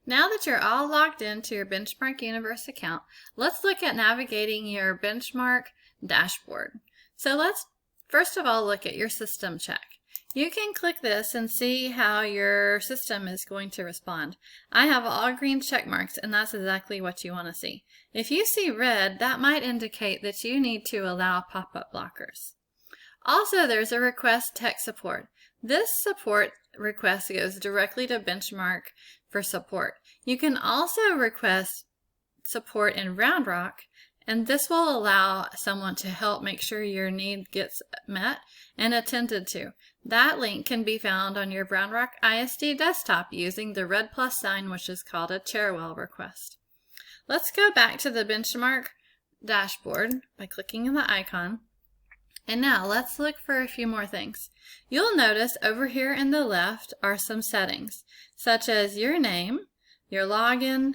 Now that you're all logged into your Benchmark Universe account, let's look at navigating your benchmark dashboard. So let's first of all look at your system check. You can click this and see how your system is going to respond. I have all green check marks, and that's exactly what you want to see. If you see red, that might indicate that you need to allow pop-up blockers. Also, there's a request tech support. This support request goes directly to Benchmark for support. You can also request support in Round Rock, and this will allow someone to help make sure your need gets met and attended to. That link can be found on your Round Rock ISD desktop using the red plus sign, which is called a Chairwell request. Let's go back to the Benchmark dashboard by clicking on the icon. And now let's look for a few more things. You'll notice over here in the left are some settings, such as your name, your login,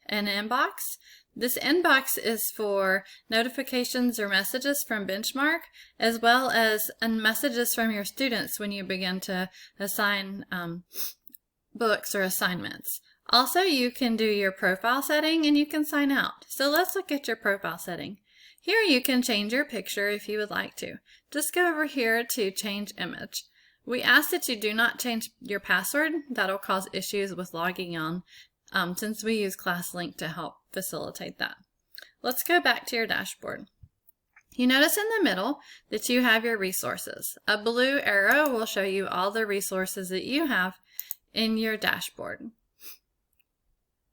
and inbox. This inbox is for notifications or messages from Benchmark, as well as messages from your students when you begin to assign books or assignments. Also, you can do your profile setting and you can sign out. So let's look at your profile setting. Here you can change your picture if you would like to. Just go over here to change image. We ask that you do not change your password. That'll cause issues with logging on since we use ClassLink to help facilitate that. Let's go back to your dashboard. You notice in the middle that you have your resources. A blue arrow will show you all the resources that you have in your dashboard.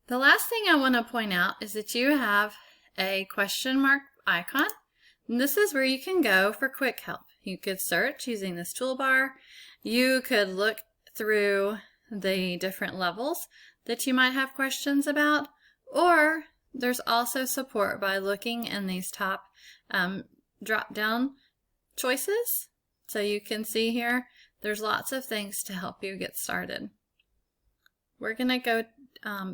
The last thing I want to point out is that you have a question mark icon. And this is where you can go for quick help. You could search using this toolbar. You could look through the different levels that you might have questions about, or there's also support by looking in these top drop-down choices. So you can see here, there's lots of things to help you get started. We're going to go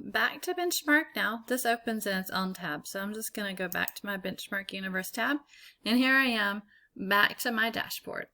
back to Benchmark now. This opens in its own tab, so I'm just going to go back to my Benchmark Universe tab, and here I am back to my dashboard.